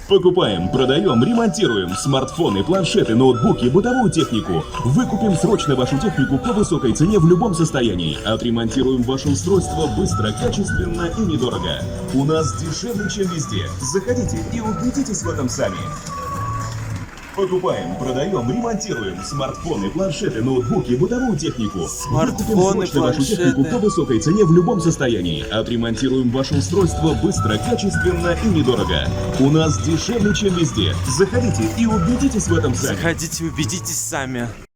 Покупаем, продаем, ремонтируем смартфоны, планшеты, ноутбуки, бытовую технику. Выкупим срочно вашу технику по высокой цене в любом состоянии. Отремонтируем ваше устройство быстро, качественно и недорого. У нас дешевле, чем везде. Заходите и убедитесь в этом сами. Покупаем, продаем, ремонтируем смартфоны, планшеты, ноутбуки, бытовую технику. Смартфоны, Выкупим срочно вашу технику планшеты. по высокой цене в любом состоянии. Отремонтируем ваше устройство быстро, качественно и недорого. У нас дешевле, чем везде. Заходите и убедитесь в этом сами. Заходите, убедитесь сами.